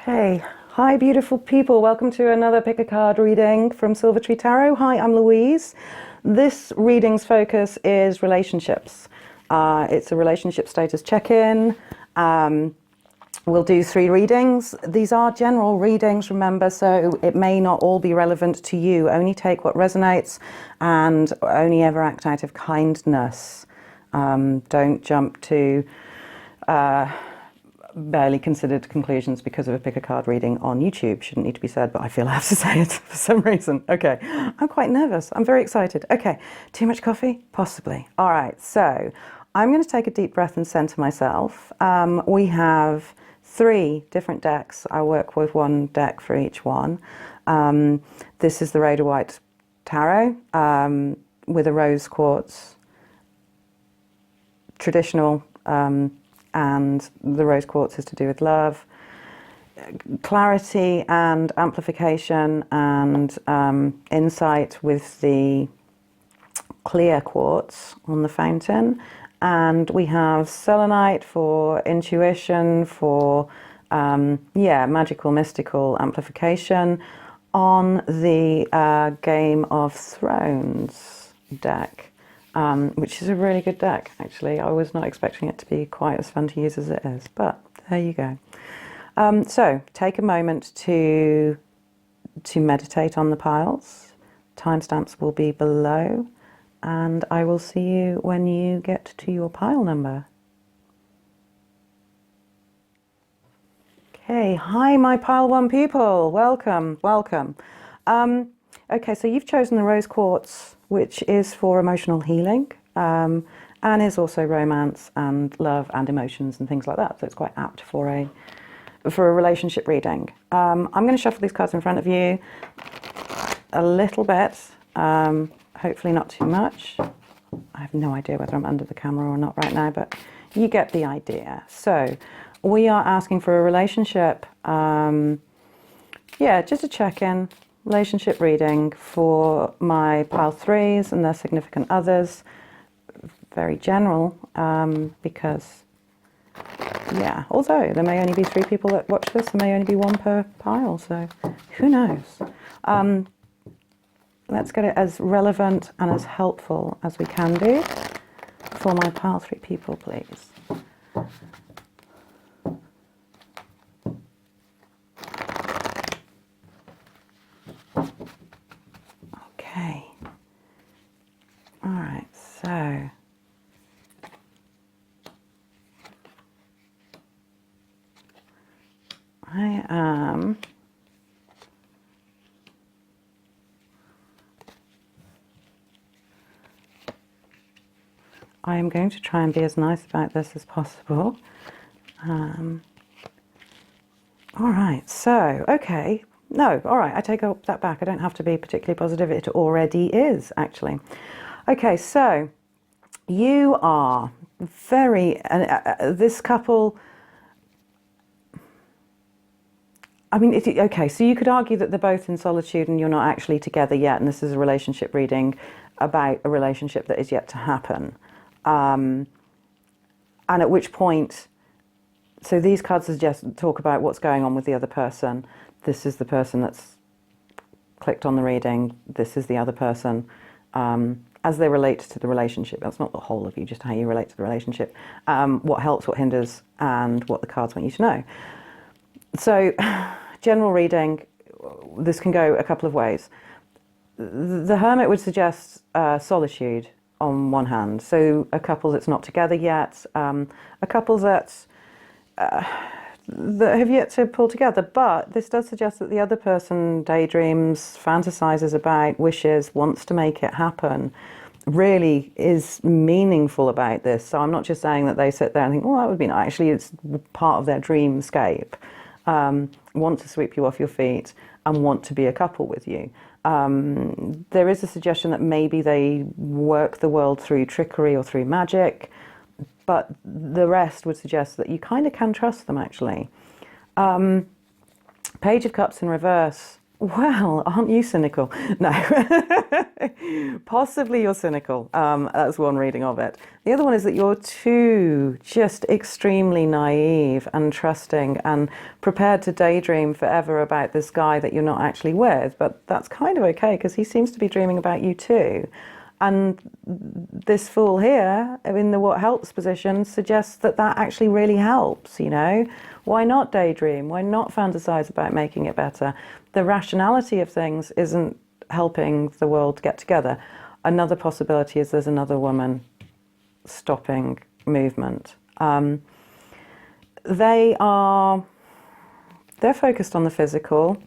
Okay, hi beautiful people, welcome to another pick a card reading from Silver Tree Tarot. Hi, I'm Louise. This reading's focus is relationships. It's a relationship status check-in. We'll do 3 readings. These are general readings, remember, so it may not all be relevant to you. Only take what resonates and only ever act out of kindness. Don't jump to barely considered conclusions because of a pick a card reading on YouTube. Shouldn't need to be said, but I feel I have to say it for some reason. Okay, I'm quite nervous. I'm very excited. Okay, too much coffee? Possibly. All right, so I'm going to take a deep breath and center myself. We have 3 different decks. I work with 1 deck for each one. This is the Rider White Tarot with a rose quartz, traditional, and the rose quartz is to do with love, clarity and amplification, and insight with the clear quartz on the fountain. And we have selenite for intuition, for magical, mystical amplification on the Game of Thrones deck. Which is a really good deck, actually. I was not expecting it to be quite as fun to use as it is, but there you go. So take a moment to meditate on the piles. Timestamps will be below, and I will see you when you get to your pile number. Okay, hi my pile 1 people, welcome, welcome. Okay, so you've chosen the rose quartz, which is for emotional healing, and is also romance and love and emotions and things like that. So it's quite apt for a relationship reading. I'm going to shuffle these cards in front of you a little bit, hopefully not too much. I have no idea whether I'm under the camera or not right now, but you get the idea. So we are asking for a relationship, just a check-in. Relationship reading for my pile 3s and their significant others. Very general, because, although there may only be 3 people that watch this, there may only be 1 per pile, so who knows. Let's get it as relevant and as helpful as we can do for my pile 3 people, please. Okay. All right, so I am going to try and be as nice about this as possible. All right, so, okay. No, all right, I take that back. I don't have to be particularly positive. It already is, actually. Okay, so you are very, this couple, I mean, okay, so you could argue that they're both in solitude and you're not actually together yet, and this is a relationship reading about a relationship that is yet to happen. And at which point, so these cards suggest talk about what's going on with the other person. This is the person that's clicked on the reading. This is the other person. As they relate to the relationship, that's not the whole of you, just how you relate to the relationship. What helps, what hinders, and what the cards want you to know. So, general reading, this can go a couple of ways. The Hermit would suggest solitude on one hand. So a couple that's not together yet, a couple that have yet to pull together, but this does suggest that the other person daydreams, fantasizes about, wishes, wants to make it happen, really is meaningful about this. So I'm not just saying that they sit there and think, oh, that would be nice. Actually, it's part of their dreamscape. Want to sweep you off your feet and want to be a couple with you. There is a suggestion that maybe they work the world through trickery or through magic, but the rest would suggest that you kind of can trust them, actually. Page of Cups in reverse Well, aren't you cynical? No. Possibly you're cynical. That's one reading of it. The other one is that you're too just extremely naive and trusting and prepared to daydream forever about this guy that you're not actually with. But that's kind of okay because he seems to be dreaming about you too. And this fool here in the what helps position suggests that that actually really helps, you know? Why not daydream? Why not fantasize about making it better? The rationality of things isn't helping the world get together. Another possibility is there's another woman stopping movement. They're focused on the physical.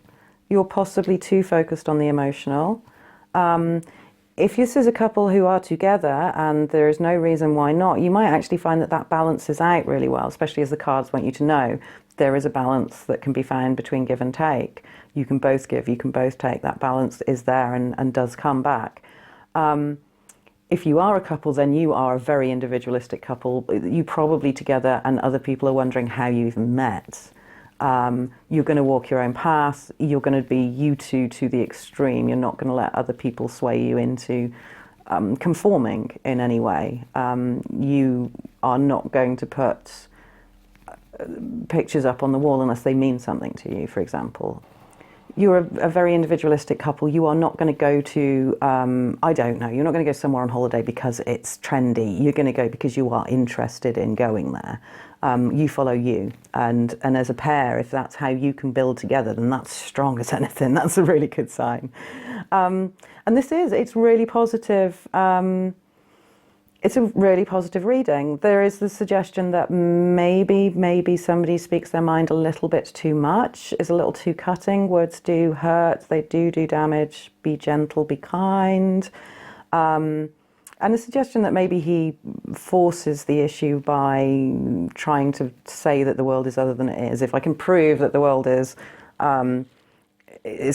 You're possibly too focused on the emotional. If this is a couple who are together and there is no reason why not, you might actually find that that balances out really well, especially as the cards want you to know there is a balance that can be found between give and take. You can both give, you can both take. That balance is there and does come back. If you are a couple, then you are a very individualistic couple. You probably together and other people are wondering how you even met. You're going to walk your own path. You're going to be you two to the extreme. You're not going to let other people sway you into conforming in any way. You are not going to put pictures up on the wall unless they mean something to you, for example. You're a very individualistic couple. You are not going to go to, I don't know, you're not going to go somewhere on holiday because it's trendy. You're going to go because you are interested in going there. You follow you. And as a pair, if that's how you can build together, then that's strong as anything. That's a really good sign. And it's really positive. It's a really positive reading. There is the suggestion that maybe somebody speaks their mind a little bit too much, is a little too cutting. Words do hurt, they do damage. Be gentle, be kind. And the suggestion that maybe he forces the issue by trying to say that the world is other than it is. If I can prove that the world is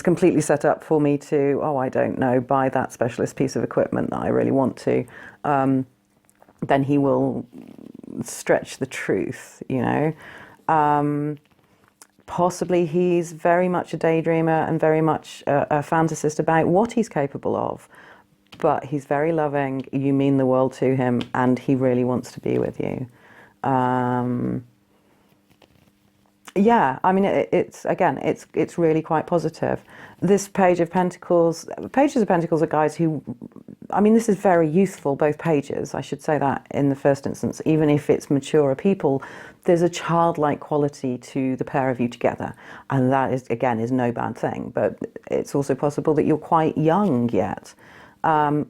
completely set up for me to, I don't know, buy that specialist piece of equipment that I really want to, then he will stretch the truth, you know. Possibly he's very much a daydreamer and very much a fantasist about what he's capable of, but he's very loving, you mean the world to him, and he really wants to be with you. Yeah, I mean, it's really quite positive. This Pages of Pentacles are guys who, I mean, this is very youthful, both pages, I should say that in the first instance. Even if it's maturer people, there's a childlike quality to the pair of you together. And that is, again, is no bad thing. But it's also possible that you're quite young yet.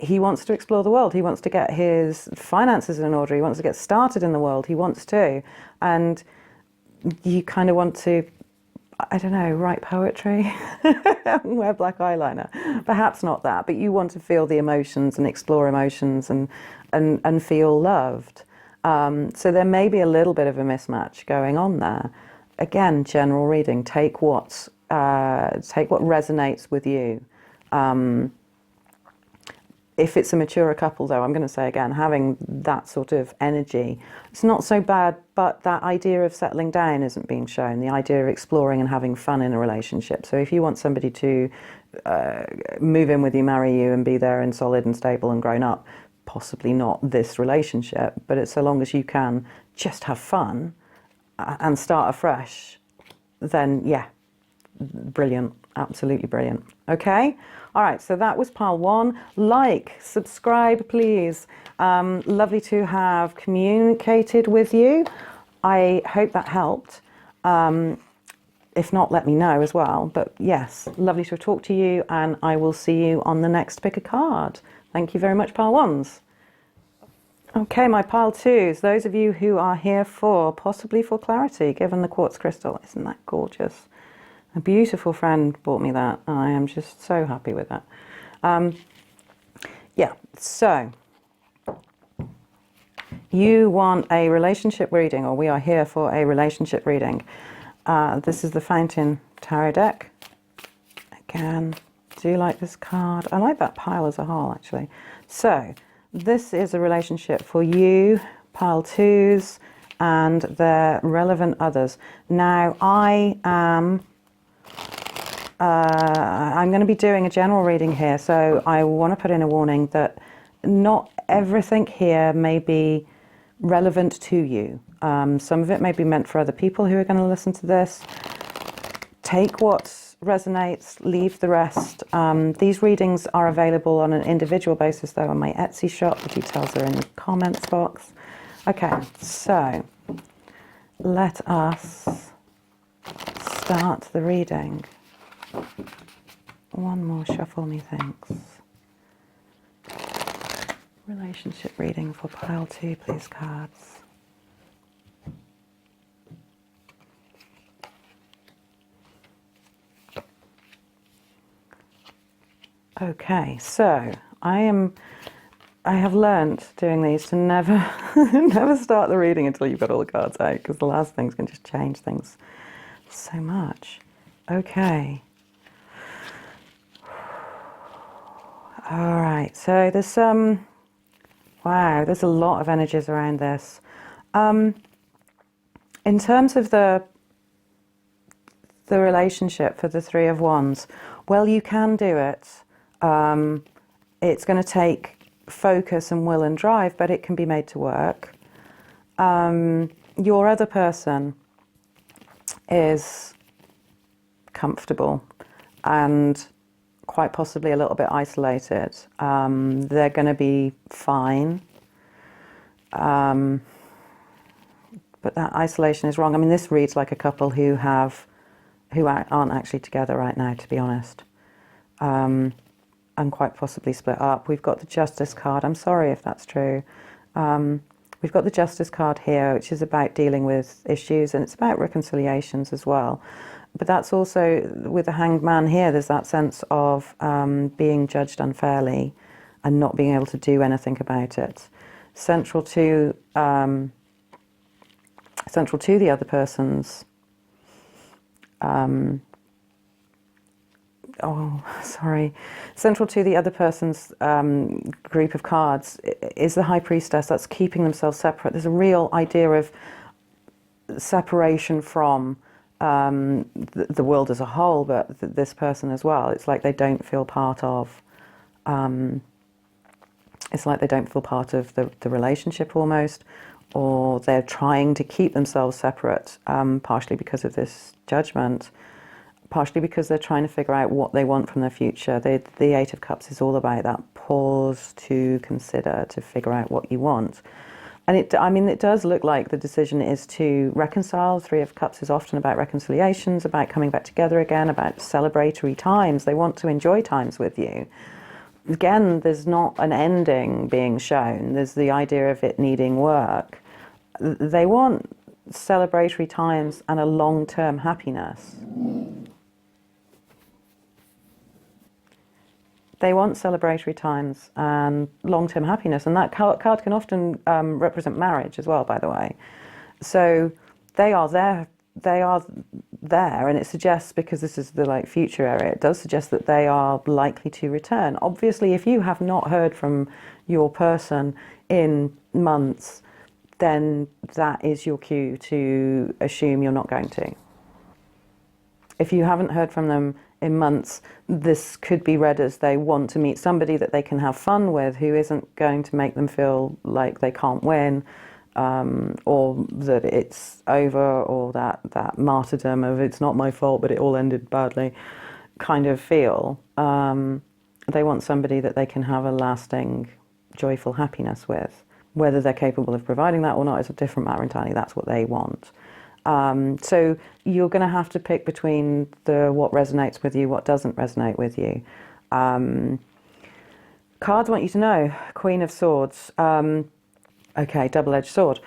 He wants to explore the world. He wants to get his finances in order. He wants to get started in the world. He wants to. And you kind of want to, I don't know, write poetry, wear black eyeliner. Perhaps not that, but you want to feel the emotions and explore emotions and feel loved. So there may be a little bit of a mismatch going on there. Again, general reading. Take what resonates with you. If it's a mature couple, though, I'm going to say again, having that sort of energy, it's not so bad, but that idea of settling down isn't being shown, the idea of exploring and having fun in a relationship. So if you want somebody to move in with you, marry you, and be there and solid and stable and grown up, possibly not this relationship, but it's so long as you can just have fun and start afresh, then yeah, brilliant, absolutely brilliant. Okay? All right, so that was pile one. Like, subscribe, please. Lovely to have communicated with you. I hope that helped. If not, let me know as well. But yes, lovely to talk to you, and I will see you on the next pick a card. Thank you very much, pile ones. Okay, my pile twos, those of you who are here possibly for clarity, given the quartz crystal. Isn't that gorgeous? A beautiful friend bought me that, and I am just so happy with that. Yeah, so you want a relationship reading, or we are here for a relationship reading. This is the Fountain Tarot deck. Again, do you like this card? I like that pile as a whole, actually. So this is a relationship for you, pile twos, and their relevant others. Now, I am I'm going to be doing a general reading here, so I want to put in a warning that not everything here may be relevant to you. Some of it may be meant for other people who are going to listen to this. Take what resonates, leave the rest. These readings are available on an individual basis, though, on my Etsy shop. The details are in the comments box. Okay, so let us start the reading. One more shuffle, methinks. Relationship reading for pile 2, please, cards. Okay, so I have learnt doing these to never never start the reading until you've got all the cards out, because the last things can just change things so much. Okay. All right, so there's wow, there's a lot of energies around this. In terms of the relationship for the Three of Wands, well, you can do it. It's going to take focus and will and drive, but it can be made to work. Your other person is comfortable and quite possibly a little bit isolated. They're going to be fine. But that isolation is wrong. I mean, this reads like a couple who aren't actually together right now, to be honest. And quite possibly split up. We've got the Justice card. I'm sorry if that's true. We've got the Justice card here, which is about dealing with issues, and it's about reconciliations as well. But that's also, with the Hanged Man here, there's that sense of being judged unfairly and not being able to do anything about it. Central to the other person's central to the other person's group of cards is the High Priestess. That's keeping themselves separate. There's a real idea of separation from the world as a whole, but this person as well. It's like they don't feel part of the relationship almost, or they're trying to keep themselves separate, partially because of this judgment, partially because they're trying to figure out what they want from their future. The Eight of Cups is all about that pause to consider, to figure out what you want. And it does look like the decision is to reconcile. Three of Cups is often about reconciliations, about coming back together again, about celebratory times. They want to enjoy times with you. Again, there's not an ending being shown. There's the idea of it needing work. They want celebratory times and a long-term happiness. They want celebratory times and long-term happiness, and that card can often represent marriage as well, by the way. So they are there, and it suggests, because this is the future area, it does suggest that they are likely to return. Obviously, if you have not heard from your person in months, then that is your cue to assume you're not going to. If you haven't heard from them in months, this could be read as they want to meet somebody that they can have fun with, who isn't going to make them feel like they can't win, or that it's over, or that martyrdom of it's not my fault but it all ended badly kind of feel. They want somebody that they can have a lasting, joyful happiness with. Whether they're capable of providing that or not is a different matter entirely. That's what they want. So you're going to have to pick between what resonates with you, what doesn't resonate with you. Cards want you to know. Queen of Swords. Okay, double-edged sword.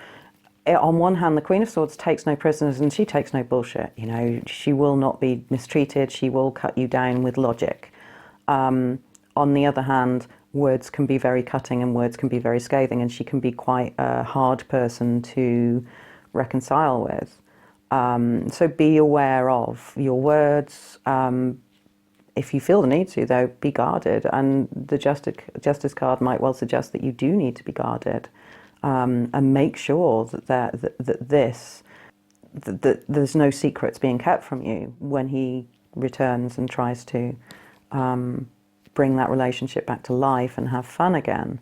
On one hand, the Queen of Swords takes no prisoners, and she takes no bullshit. You know, she will not be mistreated. She will cut you down with logic. On the other hand, words can be very cutting and words can be very scathing, and she can be quite a hard person to reconcile with. So be aware of your words. If you feel the need to, though, be guarded. And the Justice card might well suggest that you do need to be guarded, and make sure that there's no secrets being kept from you when he returns and tries to bring that relationship back to life and have fun again.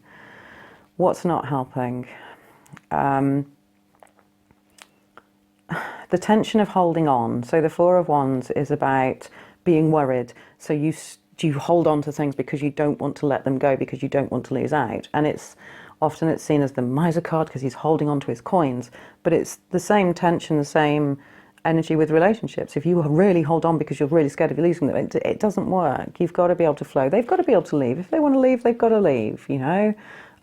What's not helping? The tension of holding on. So the Four of Wands is about being worried. So you hold on to things because you don't want to let them go, because you don't want to lose out. And it's seen as the miser card because he's holding on to his coins. But it's the same tension, the same energy with relationships. If you really hold on because you're really scared of losing them, it doesn't work. You've got to be able to flow. They've got to be able to leave. If they want to leave, they've got to leave, you know.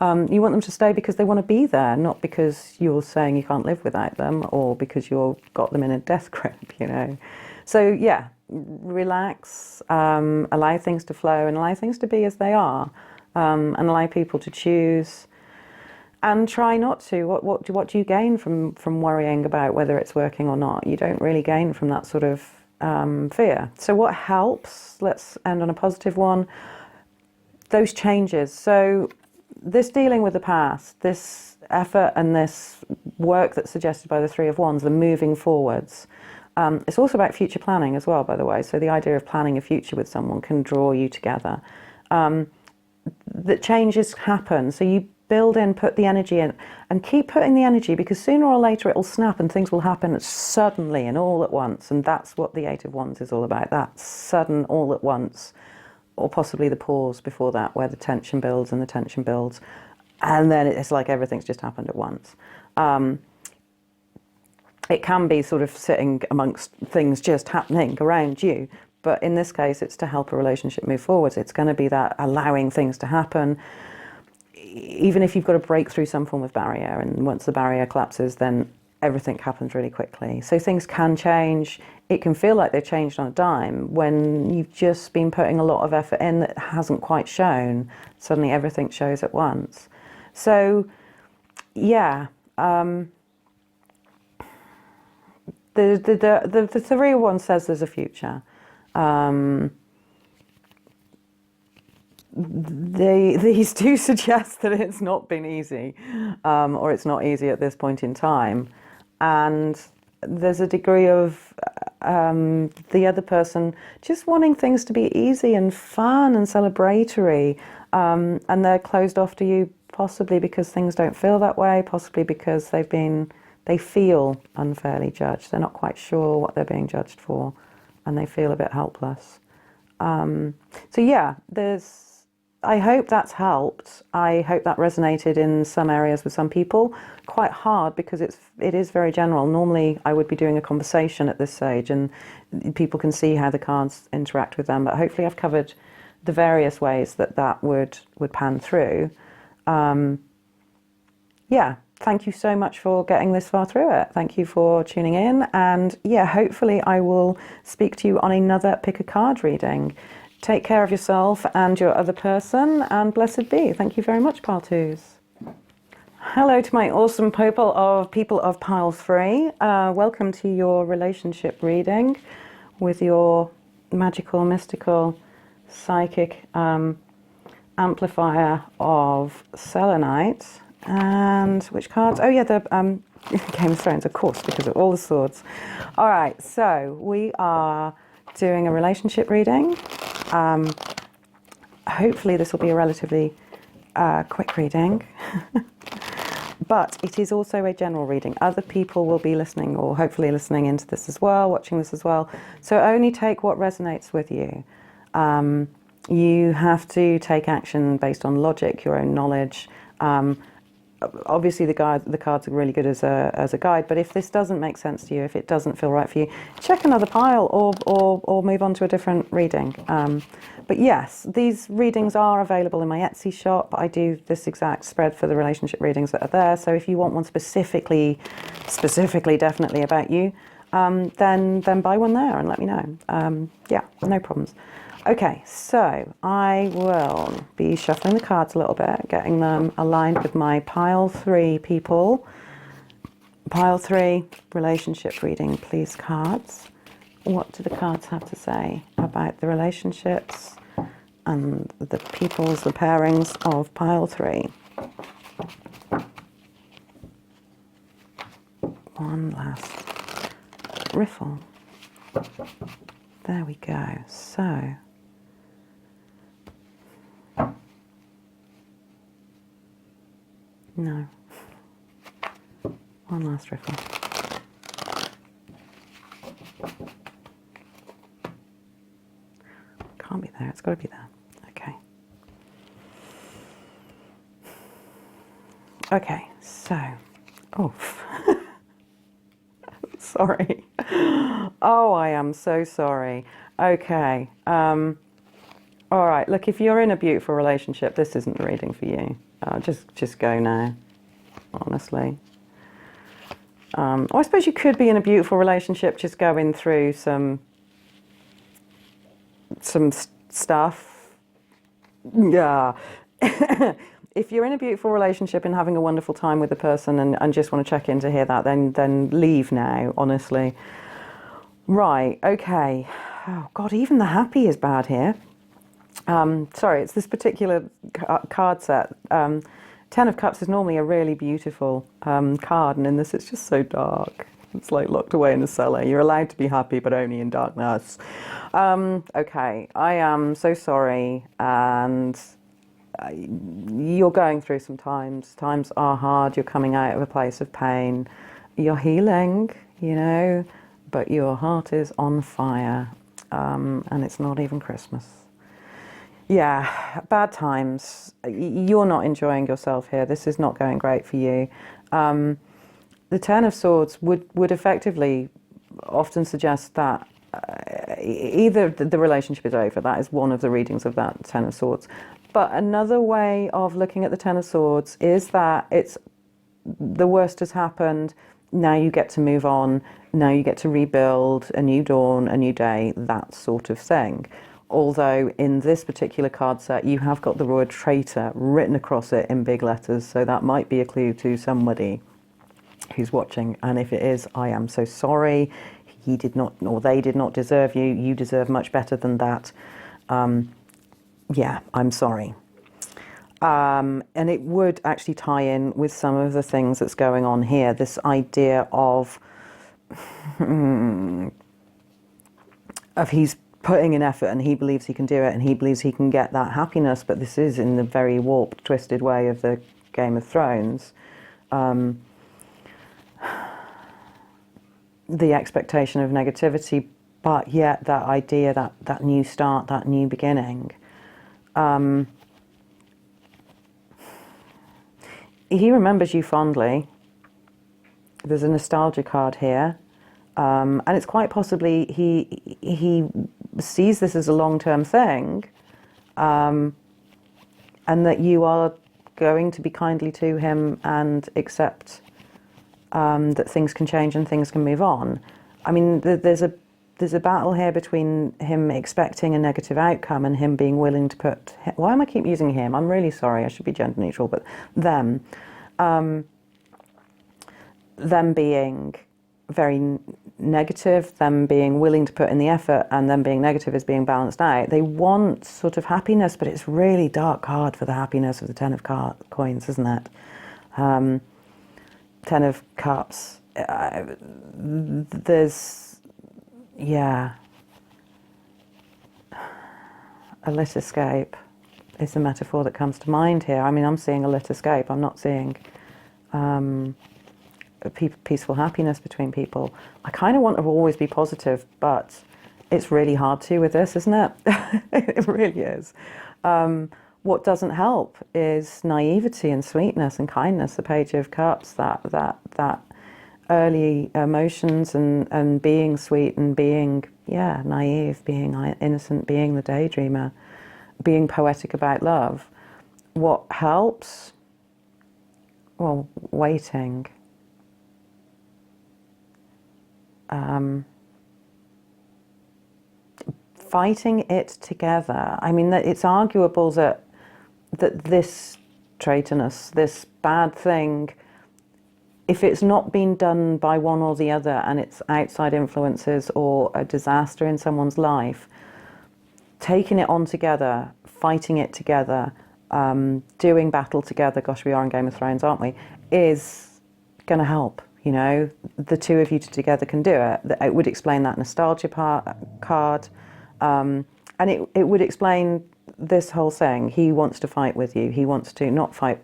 You want them to stay because they want to be there, not because you're saying you can't live without them or because you've got them in a death grip, you know. So yeah, relax, allow things to flow and allow things to be as they are, and allow people to choose. And try not to. What do you gain from worrying about whether it's working or not? You don't really gain from that sort of fear. So what helps? Let's end on a positive one. Those changes. So this dealing with the past, this effort and this work that's suggested by the Three of Wands, the moving forwards. It's also about future planning as well, by the way. So the idea of planning a future with someone can draw you together. The changes happen. So you build in, put the energy in, and keep putting the energy, because sooner or later it will snap and things will happen suddenly and all at once. And that's what the Eight of Wands is all about, that sudden all at once, or possibly the pause before that, where the tension builds and the tension builds. And then it's like everything's just happened at once. It can be sort of sitting amongst things just happening around you. But in this case, it's to help a relationship move forwards. It's going to be that allowing things to happen. Even if you've got to break through some form of barrier, and once the barrier collapses, then everything happens really quickly. So things can change. It can feel like they've changed on a dime when you've just been putting a lot of effort in that hasn't quite shown. Suddenly everything shows at once. So, yeah. The Three of Wands says there's a future. These do suggest that it's not been easy, or it's not easy at this point in time. And there's a degree of the other person just wanting things to be easy and fun and celebratory, and they're closed off to you, possibly because things don't feel that way, possibly because they feel unfairly judged. They're not quite sure what they're being judged for, and they feel a bit helpless. So yeah, I hope that's helped. I hope that resonated in some areas with some people. Quite hard because it is very general. Normally I would be doing a conversation at this stage and people can see how the cards interact with them, but hopefully I've covered the various ways that would pan through. Yeah, thank you so much for getting this far through it. Thank you for tuning in, and yeah, hopefully I will speak to you on another Pick a Card reading. Take care of yourself and your other person, and blessed be. Thank you very much, Pile 2s. Hello to my awesome people of Pile 3. Welcome to your relationship reading with your magical, mystical, psychic amplifier of selenite. And which cards? Oh yeah, the Game of Thrones, of course, because of all the swords. All right, so we are doing a relationship reading. Hopefully this will be a relatively quick reading, but it is also a general reading. Other people will be listening, or hopefully listening into this as well, watching this as well. So only take what resonates with you. You have to take action based on logic, your own knowledge. Obviously the cards are really good as a guide, but if this doesn't make sense to you, if it doesn't feel right for you, check another pile or move on to a different reading. But yes, these readings are available in my Etsy shop. I do this exact spread for the relationship readings that are there. So if you want one specifically definitely about you, then buy one there and let me know. Yeah, no problems. Okay, so I will be shuffling the cards a little bit, getting them aligned with my Pile 3 people. Pile 3 relationship reading, please, cards. What do the cards have to say about the relationships and the peoples, the pairings of Pile 3? One last riffle. There we go. So, no. One last riffle. Can't be there. It's got to be there. Okay. Okay. So, oh, sorry. Oh, I am so sorry. Okay. All right. Look, if you're in a beautiful relationship, this isn't the reading for you. Just go now. Honestly. Or I suppose you could be in a beautiful relationship, just going through some stuff. Yeah. If you're in a beautiful relationship and having a wonderful time with the person and just want to check in to hear that, then leave now, honestly. Right, okay. Oh, God, even the happy is bad here. Sorry, it's this particular card set. Ten of Cups is normally a really beautiful card, and in this it's just so dark. It's like locked away in the cellar. You're allowed to be happy, but only in darkness. Okay, I am so sorry, and you're going through some times. Times are hard. You're coming out of a place of pain. You're healing, you know, but your heart is on fire, and it's not even Christmas. Yeah, bad times. You're not enjoying yourself here. This is not going great for you. The Ten of Swords would effectively often suggest that either the relationship is over. That is one of the readings of that Ten of Swords. But another way of looking at the Ten of Swords is that it's the worst has happened. Now you get to move on. Now you get to rebuild a new dawn, a new day, that sort of thing. Although in this particular card set, you have got the word traitor written across it in big letters. So that might be a clue to somebody who's watching. And if it is, I am so sorry. He did not, or they did not deserve you. You deserve much better than that. Yeah, I'm sorry. And it would actually tie in with some of the things that's going on here. This idea of he's putting in effort and he believes he can do it and he believes he can get that happiness, but this is in the very warped, twisted way of the Game of Thrones. The expectation of negativity, but yet that idea, that new start, that new beginning. He remembers you fondly. There's a nostalgia card here. And it's quite possibly he sees this as a long-term thing, and that you are going to be kindly to him and accept that things can change and things can move on. I mean, there's a battle here between him expecting a negative outcome and him being willing to put... Why am I keep using him? I'm really sorry. I should be gender neutral, but them being very negative, them being willing to put in the effort, and them being negative is being balanced out. They want sort of happiness, but it's really dark card for the happiness of the Ten of Coins, isn't it? Ten of Cups. There's, yeah, a lit escape is the metaphor that comes to mind here. I mean, I'm seeing a lit escape. I'm not seeing peaceful happiness between people. I kind of want to always be positive, but it's really hard to with this, isn't it? It really is. What doesn't help is naivety and sweetness and kindness. The Page of Cups, that early emotions and being sweet and being, yeah, naive, being innocent, being the daydreamer, being poetic about love. What helps? Well, waiting. Fighting it together. I mean, it's arguable that this traitorness, this bad thing, if it's not been done by one or the other and it's outside influences or a disaster in someone's life, taking it on together, fighting it together, doing battle together, gosh, we are in Game of Thrones, aren't we, is going to help. You know, the two of you together can do it. It would explain that nostalgia card. And it would explain this whole saying, he wants to fight with you. He wants to not fight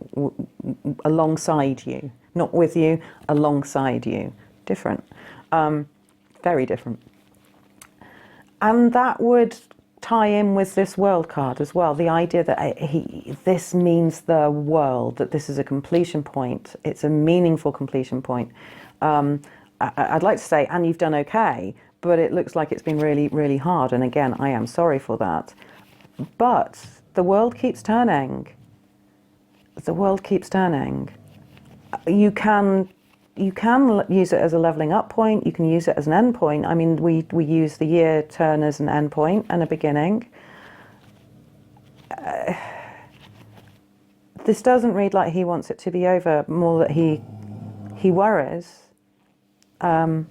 alongside you. Not with you, alongside you. Different. Very different. And that would tie in with this world card as well. The idea that this means the world, that this is a completion point. It's a meaningful completion point. I'd like to say, and you've done okay, but it looks like it's been really, really hard. And again, I am sorry for that. But the world keeps turning. The world keeps turning. You can use it as a leveling up point. You can use it as an end point. I mean, we use the year turn as an end point and a beginning. This doesn't read like he wants it to be over, more that he worries. In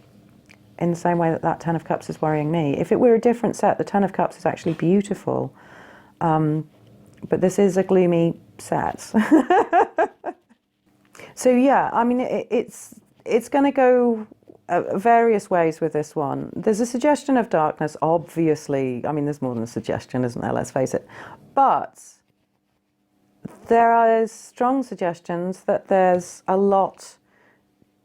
the same way that Ten of Cups is worrying me. If it were a different set, the Ten of Cups is actually beautiful. But this is a gloomy set. So yeah, I mean, it's going to go various ways with this one. There's a suggestion of darkness, obviously. I mean, there's more than a suggestion, isn't there? Let's face it. But there are strong suggestions that there's a lot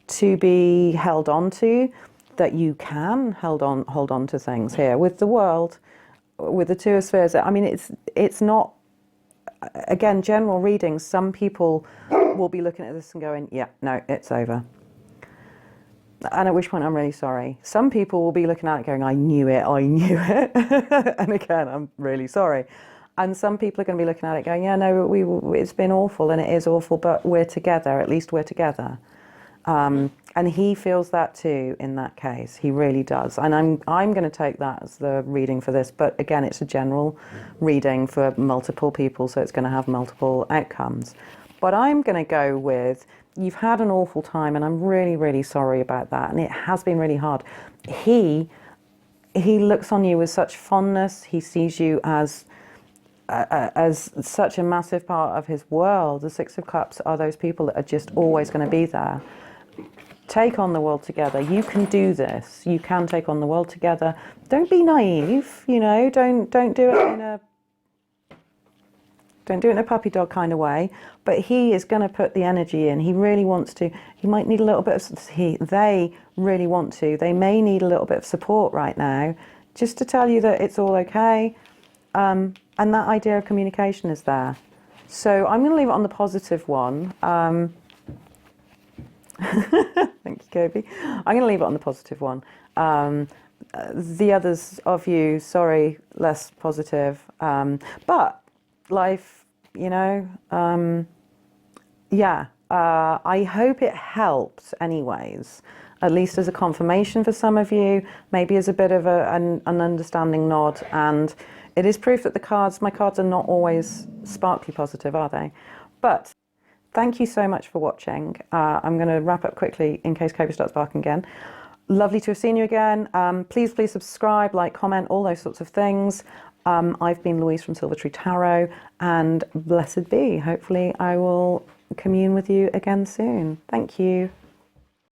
to be held on to, that you can hold on to things here with the world, with the Two of Spheres. I mean, it's not, again, general readings. Some people will be looking at this and going, yeah, no, it's over. And at which point I'm really sorry. Some people will be looking at it going, I knew it. And again, I'm really sorry. And some people are going to be looking at it going, yeah, no, it's been awful and it is awful, but we're together. At least we're together. And he feels that too in that case. He really does. And I'm going to take that as the reading for this. But again, it's a general reading for multiple people, so it's going to have multiple outcomes. But I'm going to go with, you've had an awful time, and I'm really, really sorry about that. And it has been really hard. He looks on you with such fondness. He sees you as such a massive part of his world. The Six of Cups are those people that are just always going to be there. Take on the world together. You can do this. You can take on the world together. Don't be naive, you know. Don't do it in a puppy dog kind of way. But he is going to put the energy in. He really wants to. He might need a little bit of. They really want to. They may need a little bit of support right now, just to tell you that it's all okay. And that idea of communication is there. So I'm going to leave it on the positive one. Thank you, Kobe. I'm going to leave it on the positive one. The others of you, sorry, less positive. But life, you know, yeah. I hope it helps anyways, at least as a confirmation for some of you, maybe as a bit of an understanding nod. And it is proof that my cards are not always sparkly positive, are they? But thank you so much for watching. I'm going to wrap up quickly in case Kobe starts barking again. Lovely to have seen you again. Please subscribe, like, comment, all those sorts of things. I've been Louise from Silver Tree Tarot, and blessed be. Hopefully I will commune with you again soon. Thank you.